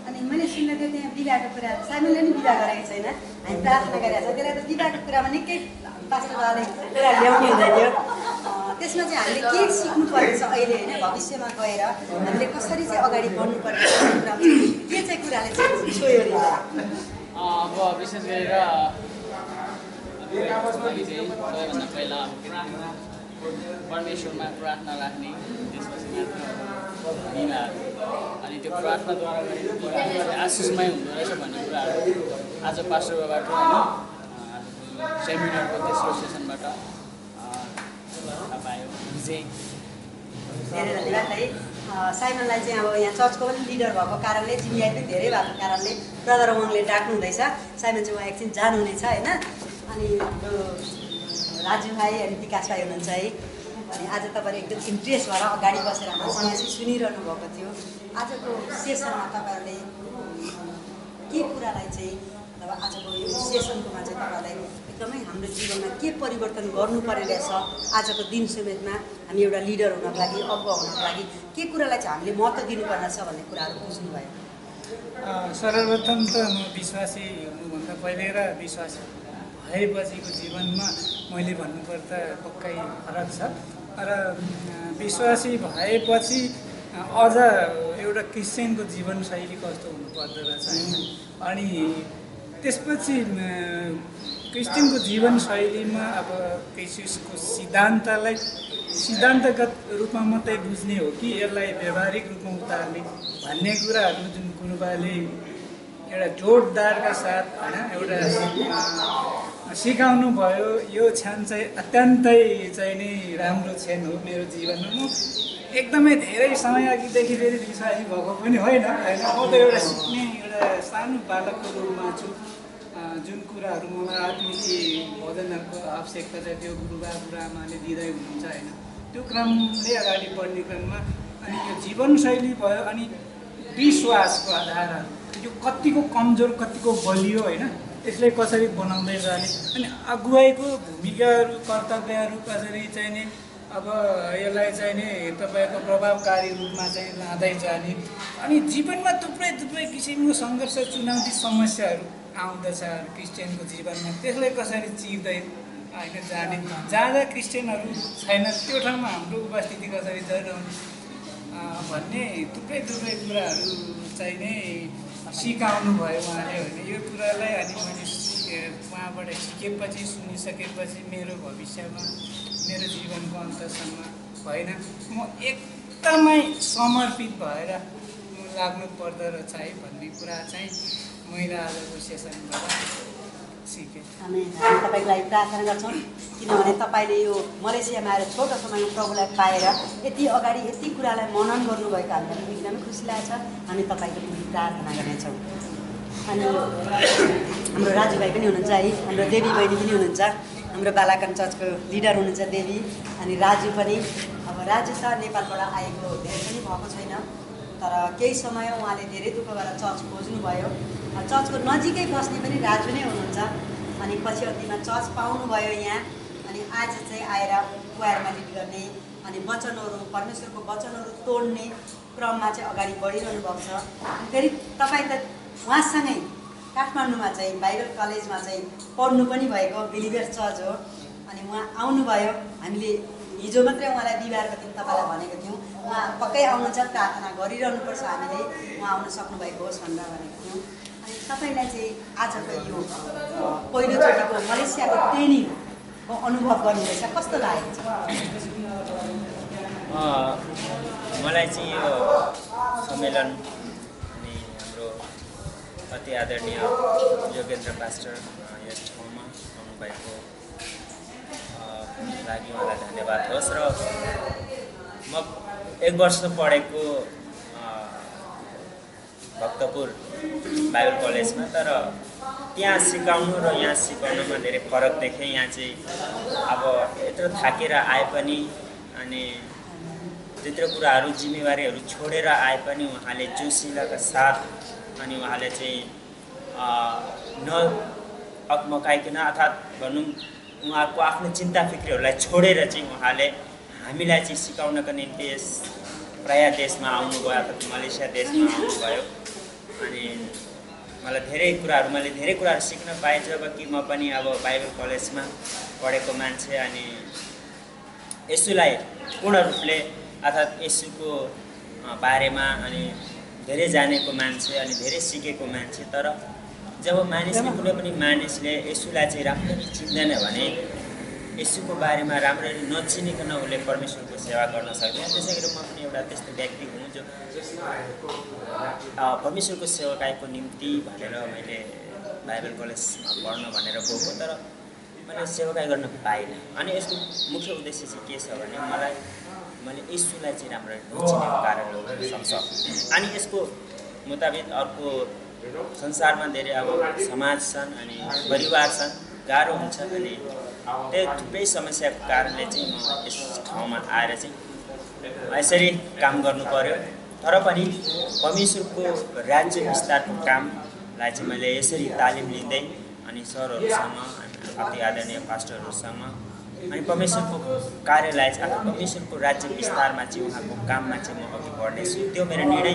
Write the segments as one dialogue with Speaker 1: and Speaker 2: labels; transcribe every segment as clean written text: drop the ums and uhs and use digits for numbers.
Speaker 1: अनि मैले सुन्दा त्यहाँ बिदाको कुरा साइमनले नि बिदा गरेको छैन हामी प्रार्थना गरिरहेको छ त्यसलाई त बिदाको कुरामा निकै पास्टरले कुरा ल्याउने हुँदै थियो त्यसमा चाहिँ हामीले के सिक्नु पर्नेछ अहिले होइन भविष्यमा गएर हामीले कसरी चाहिँ अगाडि बढ्नुपर्ने कुरा के चाहिँ कुराले चाहिँ छोयो
Speaker 2: अब विशेष गरेर सबैभन्दा पहिला परमेश्वरमा प्रार्थना राख्ने त्यसपछि बिमार अनि त्यो प्रार्थनाद्वारा गरेको आशिषमय हुँदो रहेछ भन्ने कुराहरू आज पास्टरबाट होइन सेमिनारको तेस्रो सेसनबाट थाहा पायो
Speaker 1: धेरै धन्यवाद है साइमनलाई चाहिँ अब यहाँ चर्चको पनि लिडर भएको कारणले जिम्मेवारी पनि धेरै भएको कारणले ब्रदर उहाँले डाक्नु हुँदैछ साइमन चाहिँ उहाँ एकछिन जानुहुनेछ होइन अनि हाम्रो राजु भाइ अनि विकास भाइ हुनुहुन्छ है अनि आज तपाईँहरू एकदम इन्ट्रेस्ट भएर अगाडि बसेर हामीसँग चाहिँ सुनिरहनु भएको थियो आजको सेसनमा तपाईँहरूले के कुरालाई चाहिँ अथवा आजको यो सेसनकोमा चाहिँ तपाईँलाई एकदमै हाम्रो जीवनमा के परिवर्तन गर्नुपर्ने रहेछ आजको दिन समेतमा हामी एउटा लिडर हुनको लागि अगुवा हुनको लागि के कुरालाई चाहिँ हामीले महत्त्व दिनुपर्ने छ भन्ने कुराहरू बुझ्नुभयो
Speaker 3: सर्वप्रथम त म विश्वासी हुनुभन्दा पहिले र विश्वास भएपछिको जीवनमा मैले भन्नुपर्दा पक्कै फरक छ र विश्वासी भएपछि अझ एउटा क्रिस्चियनको जीवनशैली कस्तो हुनुपर्दो रहेछ अनि त्यसपछि क्रिस्चियनको जीवनशैलीमा अब क्रिस्चियसको सिद्धान्तलाई सिद्धान्तगत रूपमा मात्रै बुझ्ने हो कि यसलाई व्यावहारिक रूपमा उतार्ने भन्ने कुराहरू जुन गुरुबाले एउटा जोडदारका साथ होइन एउटा सिकाउनु भयो यो क्षण चाहिँ अत्यन्तै चाहिँ नै राम्रो क्षण हो मेरो जीवनमा म एकदमै धेरै समय अघिदेखि फेरि विश्वासी भएको पनि होइन होइन म त एउटा सिक्ने एउटा सानो बालकको रूपमा छु जुन कुराहरू मलाई आत्मिक भोजनहरूको आवश्यकता छ त्यो गुरुबा गुरुआमाले दिँदै हुनुहुन्छ होइन त्यो क्रमले अगाडि बढ्ने क्रममा अनि यो जीवनशैली भयो अनि विश्वासको आधारहरू यो कतिको कमजोर कतिको बलियो होइन यसले कसरी बनाउँदै जाने अनि अगुवाईको भूमिकाहरू कर्तव्यहरू कसरी चाहिँ नि अब यसलाई चाहिँ नि तपाईँको प्रभावकारी रूपमा चाहिँ लाँदै जाने अनि जीवनमा थुप्रै थुप्रै किसिमको सङ्घर्ष चुनौती समस्याहरू आउँदछ क्रिस्चियनको जीवनमा त्यसलाई कसरी चिर्दै होइन जाने जहाँ क्रिस्चियनहरू छैन त्यो ठाउँमा हाम्रो उपस्थिति कसरी जनाउने भन्ने थुप्रै थुप्रै कुराहरू चाहिँ नै सिकाउनु भयो उहाँले होइन यो कुरालाई अनि मैले उहाँबाट सिकेपछि सुनिसकेपछि मेरो भविष्यमा मेरो जीवनको अन्तसम्म होइन म एकदमै समर्पित भएर म लाग्नु पर्दो रहेछ है भन्ने कुरा चाहिँ मैले आजको सेसनबाट सिकेँ।
Speaker 1: हामी तपाईँको लागि प्रार्थना गर्छौँ किनभने तपाईँले यो मलेसियामा आएर छोटो समयमा प्रभुलाई पाएर यति अगाडि यति कुरालाई मनन गर्नुभएको हामीलाई एकदमै खुसी लागेको छ हामी तपाईँको निम्ति प्रार्थना गर्नेछौँ। अनि हाम्रो राजुभाइ पनि हुनुहुन्छ है हाम्रो देवी बहिनी पनि हुनुहुन्छ हाम्रो बालाकन चर्चको लिडर हुनुहुन्छ देवी अनि राजु पनि अब राजु त नेपालबाट आएको धेरै पनि भएको छैन तर केही समय उहाँले धेरै दुःख गरेर चर्च खोज्नुभयो चर्चको नजिकै बस्ने पनि राजु नै हुनुहुन्छ अनि पछि अन्तिममा चर्च पाउनुभयो यहाँ अनि आज चाहिँ आएर क्वायरमा लिड गर्ने अनि वचनहरू परमेश्वरको वचनहरू तोड्ने क्रममा चाहिँ अगाडि बढिरहनु भएको छ फेरि तपाईँ त उहाँसँगै काठमाडौँमा चाहिँ बाइबल कलेजमा चाहिँ पढ्नु पनि भएको बिलिभर्स चर्च हो अनि उहाँ आउनुभयो हामीले हिजो मात्रै उहाँलाई बिहिबारको दिन तपाईँलाई भनेको थियौँ उहाँ पक्कै आउनुहुन्छ प्रार्थना गरिरहनुपर्छ हामीले उहाँ आउन सक्नुभएको होस् भनेर भनेको थियौँ अनि तपाईँलाई चाहिँ आजको यो पहिलोचोटिको मलेसियाको ट्रेनिङको अनुभव गर्नुहुँदैछ कस्तो लागेको छ
Speaker 4: मलाई चाहिँ यो सम्मेलन अनि हाम्रो अति आदरणीय योगेन्द्र पास्टर यस ठाउँमा आउनुभएको लागि उहाँलाई धन्यवाद होस् र म 1 वर्ष पढेको भक्तपुर बाइबल कलेजमा तर त्यहाँ सिकाउनु र यहाँ सिकाउनुमा धेरै फरक देखेँ। यहाँ चाहिँ अब यत्रो थाकेर आए पनि अनि त्यत्रो कुराहरू जिम्मेवारीहरू छोडेर आए पनि उहाँले जोसिलाका साथ अनि उहाँले चाहिँ न अकमकाइकन अर्थात् भनौँ उहाँको आफ्नो चिन्ता फिक्रीहरूलाई छोडेर चाहिँ उहाँले हामीलाई चाहिँ सिकाउनको निम्ति यस प्राय देशमा आउनुभयो अर्थात् मलेसिया देशमा आउनुभयो। अनि मैले धेरै कुराहरू सिक्न पाएँ जब कि म पनि अब बाइबल कलेजमा पढेको मान्छे अनि यसुलाई पूर्ण रूपले अर्थात् यसुको बारेमा अनि धेरै जानेको मान्छे अनि धेरै सिकेको मान्छे। तर जब कुनै पनि मानिसले यसुलाई चाहिँ राम्ररी चिन्दैन भने यसुको बारेमा राम्ररी नचिनिकन उसले परमेश्वरको सेवा गर्न सक्दैन। त्यसै गरी म पनि एउटा त्यस्तो व्यक्ति हुँ जो परमेश्वरको सेवाकाईको निम्ति भनेर मैले बाइबल कलेजमा पढ्न भनेर गएको, तर मैले सेवाकाई गर्न पाइनँ। अनि यसको मुख्य उद्देश्य चाहिँ के छ भने मैले यसुलाई चाहिँ राम्ररी नचिनेको कारणले हुन सक्छ। अनि यसको मुताबिक अर्को संसारमा धेरै अब समाज छन् अनि परिवार छन्, गाह्रो हुन्छ अनि त्यही थुप्रै समस्याको कारणले चाहिँ म यस ठाउँमा आएर चाहिँ यसरी काम गर्नु पर्यो। तर पनि परमेश्वरको राज्य विस्तारको कामलाई चाहिँ मैले यसरी तालिम लिँदै अनि सरहरूसँग अति आदरणीय पास्टरहरूसँग अनि परमेश्वरको कार्यलाई चाहिँ अथवा परमेश्वरको राज्य विस्तारमा चाहिँ उहाँको काममा चाहिँ म अघि बढ्नेछु, त्यो मेरो निर्णय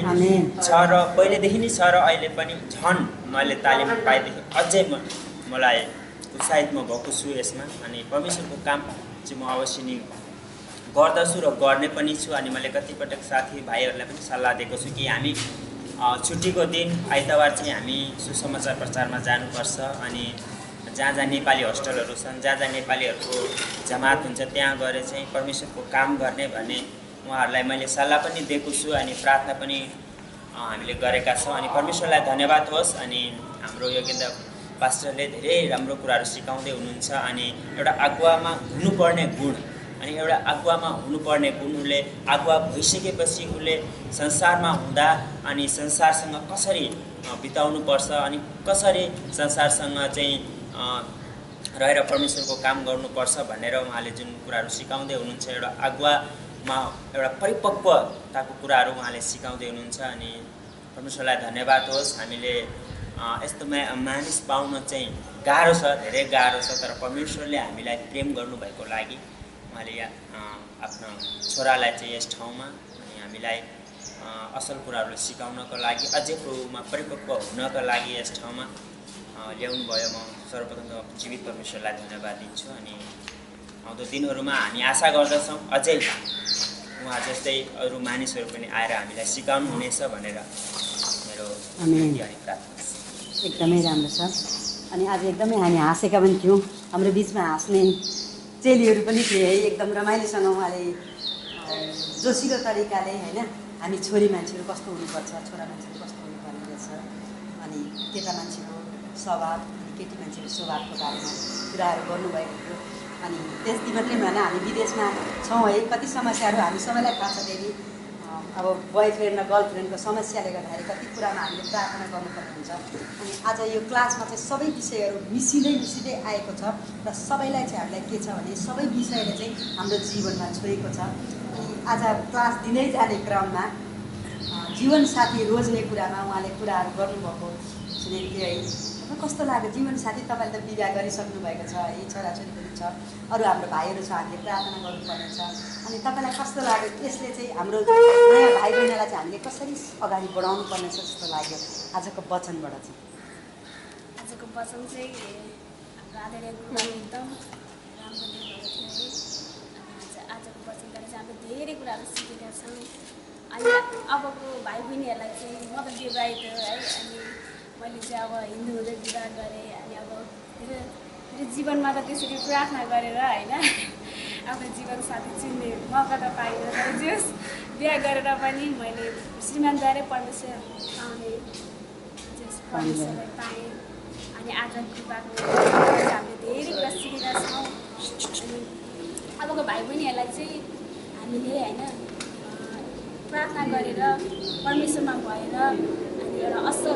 Speaker 4: छ र पहिलेदेखि नै छ र अहिले पनि झन् मैले तालिम पाएदेखि अझै मलाई उत्साहित म भएको छु यसमा। अनि परमेश्वरको काम चाहिँ म अवश्य नै गर्दछु र गर्ने पनि छु। अनि मैले कतिपटक साथीभाइहरूलाई पनि सल्लाह दिएको छु कि हामी छुट्टीको दिन आइतबार चाहिँ हामी सुसमाचार प्रचारमा जानुपर्छ अनि जहाँ नेपाली होस्टलहरू छन्, जहाँ नेपालीहरूको जमात हुन्छ त्यहाँ गएर चाहिँ परमेश्वरको काम गर्ने भन्ने उहाँहरूलाई मैले सल्लाह पनि दिएको छु अनि प्रार्थना पनि हामीले गरेका छौँ। अनि परमेश्वरलाई धन्यवाद होस्। अनि हाम्रो योगेन्द्र पास्टरले धेरै राम्रो कुराहरू सिकाउँदै हुनुहुन्छ। अनि एउटा अगुवामा हुनुपर्ने गुण उसले अगुवा भइसकेपछि उसले संसारमा हुँदा अनि संसारसँग कसरी बिताउनुपर्छ अनि कसरी संसारसँग चाहिँ रहेर परमेश्वरको काम गर्नुपर्छ भनेर उहाँले जुन कुराहरू सिकाउँदै हुनुहुन्छ, एउटा अगुवामा एउटा परिपक्वताको कुराहरू उहाँले सिकाउँदै हुनुहुन्छ। अनि परमेश्वरलाई धन्यवाद होस्। हामीले यस्तो मानिस पाउन चाहिँ गाह्रो छ, धेरै गाह्रो छ, तर परमेश्वरले हामीलाई प्रेम गर्नुभएको लागि उहाँले आफ्नो छोरालाई चाहिँ यस ठाउँमा अनि हामीलाई असल कुराहरू सिकाउनको लागि अझै प्रभुमा परिपक्व हुनका लागि यस ठाउँमा ल्याउनु भयो। म सर्वप्रथम त जीवित परमेश्वरलाई धन्यवाद दिन्छु। अनि आउँदो दिनहरूमा हामी आशा गर्दछौँ अझै उहाँ जस्तै अरू मानिसहरू पनि आएर हामीलाई सिकाउनु हुनेछ भनेर मेरो प्रार्थना छ।
Speaker 1: एकदमै राम्रो छ। अनि आज एकदमै हामी हाँसेका पनि थियौँ, हाम्रो बिचमा हाँस्ने चेलीहरू पनि थिए है। एकदम रमाइलोसँग उहाँले जोसिलो तरिकाले होइन हामी छोरी मान्छेहरू कस्तो हुनुपर्छ, छोरा मान्छेहरू कस्तो हुनुपर्ने रहेछ, अनि केटा मान्छेको स्वभाव अनि केटी मान्छेको स्वभावको बारेमा कुराहरू गर्नुभएको थियो। अनि त्यति मात्रै भएन, हामी विदेशमा छौँ है, कति समस्याहरू हामी सबैलाई थाहा छ। फेरि अब बोयफ्रेन्ड र गर्लफ्रेन्डको समस्याले गर्दाखेरि कति कुरामा हामीले प्रार्थना गर्नुपर्ने हुन्छ। अनि आज यो क्लासमा चाहिँ सबै विषयहरू मिसिँदै आएको छ र सबैलाई चाहिँ हामीलाई के छ भने सबै विषयले चाहिँ हाम्रो जीवनमा छोएको छ। अनि आज क्लास दिँदै जाने क्रममा जीवनसाथी रोज्ने कुरामा उहाँले कुराहरू गर्नुभएको सुनेको थिएँ है। कस्तो लाग्यो जीवनसाथी? तपाईँले त विवाह गरिसक्नु भएको छ है, छोराछोरी पनि छ, अरू हाम्रो भाइहरू छ, हामीले प्रार्थना गर्नुपर्ने छ। अनि तपाईँलाई कस्तो लाग्यो? यसले चाहिँ हाम्रो नयाँ भाइ बहिनीलाई चाहिँ हामीले कसरी अगाडि बढाउनु पर्ने छ जस्तो लाग्यो आजको वचनबाट चाहिँ?
Speaker 5: आजको वचन चाहिँ हाम्रो आदरणीय गुरुले एकदम राम्रो दिनुभएको थियो है। अनि आजको वचनबाट चाहिँ हामीले धेरै कुराहरू सिकेका छौँ। अनि अबको भाइ बहिनीहरूलाई चाहिँ म त विवाहित हो है, अनि मैले चाहिँ अब हिन्दू हुँदै विवाह गरेँ। अनि अब मेरो जीवनमा त त्यसरी प्रार्थना गरेर होइन आफ्नो जीवनसाथी चिन्ने मौका त पाइनँ, तर जस बिहा गरेर पनि मैले श्रीमानद्वारै परमेश्वर पाउने परमेश्वरलाई पाएँ। अनि आज कृपाको हामीले धेरै कुरा सिकेका छौँ। अनि अबको भाइ बहिनीहरूलाई चाहिँ हामीले होइन प्रार्थना गरेर परमेश्वरमा भएर अनि एउटा असल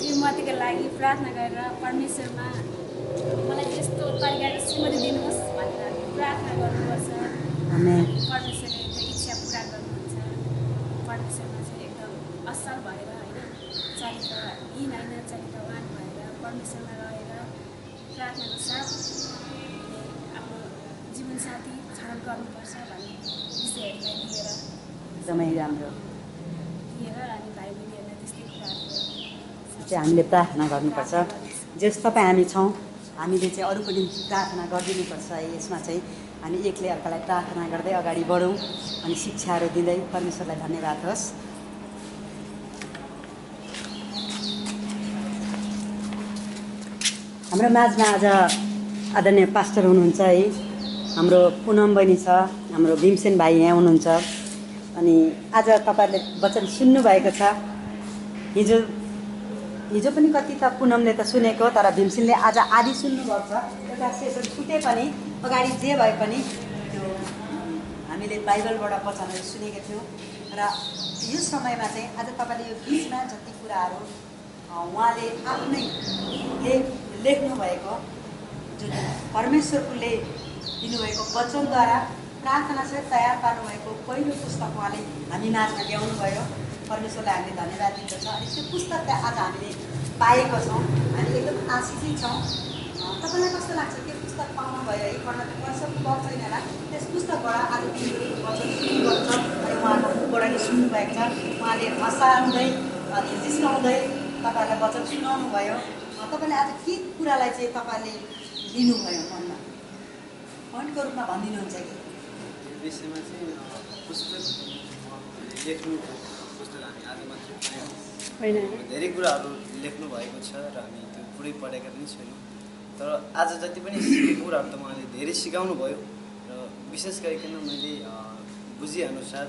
Speaker 5: श्रीमतीको लागि प्रार्थना गरेर परमेश्वरमा मलाई त्यस्तो तरिकाको श्रीमती दिनुहोस् भनेर
Speaker 1: आमेन।
Speaker 5: परमेश्वरले त्यो इच्छा पुरा गर्नुहुन्छ। परमेश्वरमा चाहिँ एकदम असल भएर होइन चरित्रहीन होइन चरित्रवान भएर परमेश्वरमा रहेर प्रार्थनाको साथ आफ्नो जीवनसाथी छनौट गर्नुपर्छ भन्ने विषयहरूलाई लिएर
Speaker 1: एकदमै राम्रो
Speaker 5: अनि भाइ बहिनीहरूलाई त्यस्तै कुराहरू
Speaker 1: चाहिँ हामीले प्रार्थना गर्नुपर्छ। जस तपाईँ हामी छौँ हामीले चाहिँ अरूको निम्ति प्रार्थना गरिदिनुपर्छ। यसमा चाहिँ हामी एकले अर्कालाई प्रार्थना गर्दै अगाडि बढौँ अनि शिक्षाहरू दिँदै परमेश्वरलाई धन्यवाद होस्। हाम्रो माझमा आज आदरणीय पास्टर हुनुहुन्छ है, हाम्रो पुनम बहिनी छ, हाम्रो भीमसेन भाइ यहाँ हुनुहुन्छ। अनि आज तपाईँहरूले वचन सुन्नुभएको छ। हिजो पनि कति त पुनमले त सुनेको, तर भीमसेनले आज आधी सुन्नुभएको छ। एउटा सेसन छुटे पनि अगाडि जे भए पनि त्यो हामीले बाइबलबाट वचनहरू सुनेको थियौँ। र यो समयमा चाहिँ आज तपाईँले यो बिचमा जति कुराहरू उहाँले आफ्नै लेख्नुभएको जुन परमेश्वरले दिनुभएको वचनद्वारा प्रार्थनासहित तयार पार्नुभएको पहिलो पुस्तक उहाँले हामी माझमा ल्याउनु भयो। परमेश्वरलाई हामीले धन्यवाद दिँदछ। अनि त्यो पुस्तक आज हामीले पाएको छौँ, हामी एकदम आशिषित छौँ। तपाईँलाई कस्तो लाग्छ त्यो पुस्तक पाउनुभयो है? पढ्न त पर्छ छैन होला। त्यस पुस्तकबाट आज वचन सुन्नुपर्छ। अनि उहाँको मुखबाट नि सुन्नुभएको छ। उहाँले हँसाउँदै अनि जिस्काउँदै तपाईँहरूलाई वचन सुनाउनु भयो। तपाईँले आज के कुरालाई चाहिँ तपाईँले लिनुभयो मनमा पोइन्टको रूपमा भनिदिनुहुन्छ कि?
Speaker 6: विषयमा चाहिँ पुस्तक लेख्नु पुस्तक हामी आज मात्रै पायौँ। धेरै कुराहरू लेख्नु भएको छ र हामी त्यो पुरै पढेका पनि छैनौँ। तर आज जति पनि सिकेको कुराहरू त उहाँले धेरै सिकाउनु भयो। र विशेष गरिकन मैले बुझेअनुसार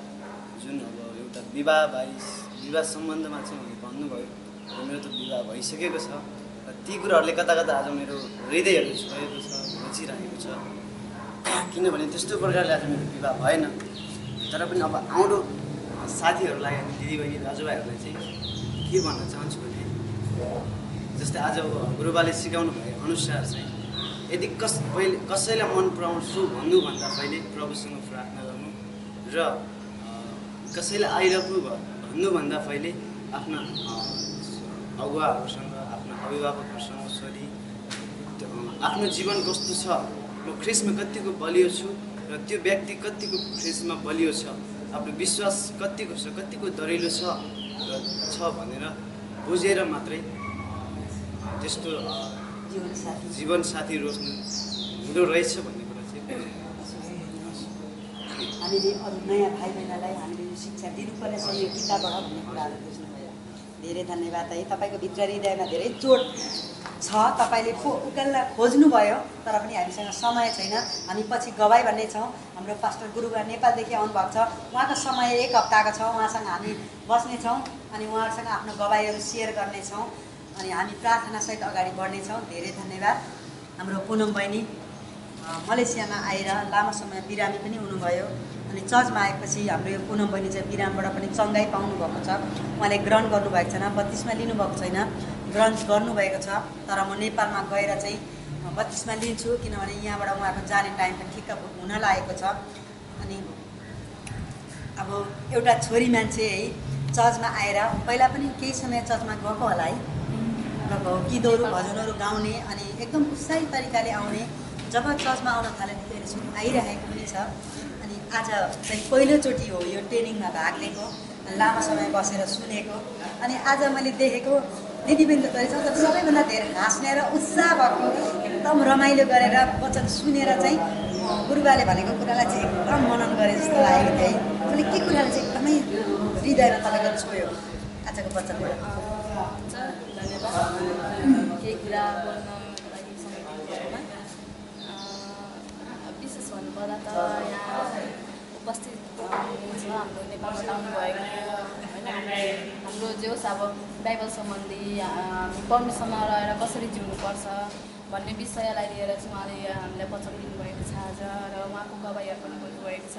Speaker 6: जुन अब एउटा विवाह सम्बन्धमा चाहिँ उहाँले भन्नुभयो र मेरो त विवाह भइसकेको छ र ती कुराहरूले कता कता आज मेरो हृदयहरू छोएको छ, रुचिरहेको छ। किनभने त्यस्तो प्रकारले आज मेरो विवाह भएन। तर पनि अब आउँदो साथीहरूलाई अनि दिदीबहिनी दाजुभाइहरूलाई चाहिँ के भन्न चाहन्छु भने जस्तै आज गुरुबाले सिकाउनु भए अनुसार चाहिँ यदि कसैलाई मन पराउँछु भन्नुभन्दा पहिले प्रभुसँग प्रार्थना गर्नु र कसैलाई आइरहनु भन्नुभन्दा पहिले आफ्ना अगुवाहरूसँग आफ्ना अभिभावकहरूसँग सोधी आफ्नो जीवन कस्तो छ, म ख्रिस्टमा कतिको बलियो छु र त्यो व्यक्ति कतिको ख्रिस्टमा बलियो छ, आफ्नो विश्वास कतिको छ, कतिको दरिलो छ भनेर बुझेर मात्रै त्यस्तो जीवनसाथी रोज्नु हुँदो रहेछ भन्ने कुरा चाहिँ
Speaker 1: हामीले अरू नयाँ भाइ बहिनीलाई हामीले यो शिक्षा दिनुपर्नेछ यो किताबबाट भन्ने कुराहरू बुझ्नुभयो। धेरै धन्यवाद है। तपाईँको भित्र हृदयमा धेरै चोट छ, तपाईँले उकाल्न खोज्नुभयो तर पनि हामीसँग समय छैन। हामी पछि गवाई भन्ने छौँ। हाम्रो पास्टर गुरुबा नेपालदेखि आउनुभएको छ, उहाँको समय 1 हप्ताको छ। उहाँसँग हामी बस्नेछौँ अनि उहाँहरूसँग आफ्नो गवाईहरू सेयर गर्नेछौँ अनि हामी प्रार्थनासहित अगाडि बढ्नेछौँ। धेरै धन्यवाद। हाम्रो पुनम बहिनी मलेसियामा आएर लामो समय बिरामी पनि हुनुभयो अनि चर्चमा आएपछि हाम्रो यो पुनम बहिनी चाहिँ बिरामबाट पनि चङ्गाई पाउनुभएको छ। उहाँले ग्रहण गर्नुभएको छैन, बत्तिसमा लिनुभएको छैन, ग्रहण गर्नुभएको छ। तर म नेपालमा गएर चाहिँ बत्तिसमा लिन्छु किनभने यहाँबाट उहाँको जाने टाइम पनि ठिक्क हुन लागेको छ। अनि अब एउटा छोरी मान्छे है चर्चमा आएर पहिला पनि केही समय चर्चमा गएको होला है, गएको गीतहरू भजनहरू गाउने अनि एकदम उत्साही तरिकाले आउने। जब चर्चमा आउन थाले त्यसरी आइरहेको पनि छ। अनि आज चाहिँ पहिलोचोटि हो यो ट्रेनिङमा भाग लिएको, लामो समय बसेर सुनेको। अनि आज मैले देखेको दिदीबहिनी त रहेछ तर सबैभन्दा धेरै हाँस्ने र उत्साह भएको, एकदम रमाइलो गरेर वचन सुनेर चाहिँ गुरुबाले भनेको कुरालाई चाहिँ एकदम मनन गरे जस्तो लागेको थियो है। मैले के कुराले चाहिँ एकदमै हृदयमा तपाईँको छोयो आजको वचनबाट?
Speaker 7: केही कुरा बोल्न लागि समय दिनुभएकोमा विशेष भन्नुपर्दा त यहाँ उपस्थित हुनुहुन्छ हाम्रो नेपालबाट आउनुभएको होइन। हाम्रो जे होस् अब बाइबल सम्बन्धी परमेश्वरमा रहेर कसरी जिउनुपर्छ भन्ने विषयलाई लिएर चाहिँ उहाँले हामीलाई वचन दिनुभएको छ आज र उहाँको गवाईहरू पनि बोल्नुभएको छ।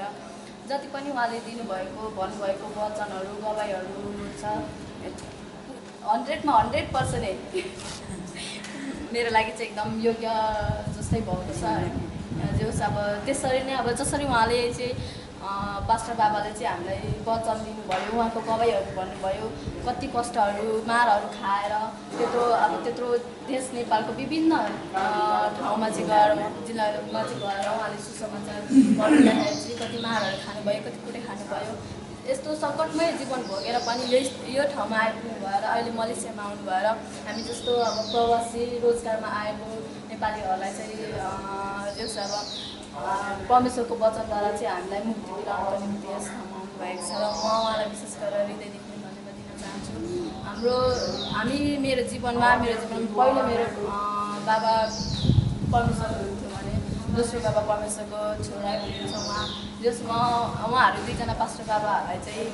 Speaker 7: जति पनि उहाँले दिनुभएको भन्नुभएको वचनहरू गवाईहरू छ 100मा 100% मेरो लागि चाहिँ एकदम योग्य जस्तै भएको छ। जे होस् अब त्यसरी नै अब जसरी उहाँले चाहिँ पास्टर बाबाले चाहिँ हामीलाई वचन दिनुभयो, उहाँको गवाईहरू भन्नुभयो, कति कष्टहरू मारहरू खाएर त्यत्रो देश नेपालको विभिन्न ठाउँमा चाहिँ गएर जिल्लामा चाहिँ गएर उहाँले सुसमाचार गर्दाखेरि चाहिँ कति मारहरू खानुभयो, कति कुरै खानुभयो। यस्तो सङ्कटमय जीवन भोगेर पनि यो ठाउँमा आइपुग्नु भएर अहिले मलेसियामा आउनु भएर हामी जस्तो अब प्रवासी रोजगारमा आएको नेपालीहरूलाई चाहिँ जस अब परमेश्वरको वचनद्वारा चाहिँ हामीलाई मुक्ति दिलाउनको निम्ति यस ठाउँमा आउनुभएको छ र म उहाँलाई विशेष गरेर हृदयदेखि धन्यवाद दिन चाहन्छु। मेरो जीवनमा पहिलो मेरो बाबा परमेश्वर हुनुहुन्थ्यो भने दोस्रो बाबा परमेश्वरको छोरा हुनुहुन्छ उहाँ, जसमा उहाँहरू दुईजना पास्टर बाबाहरूलाई चाहिँ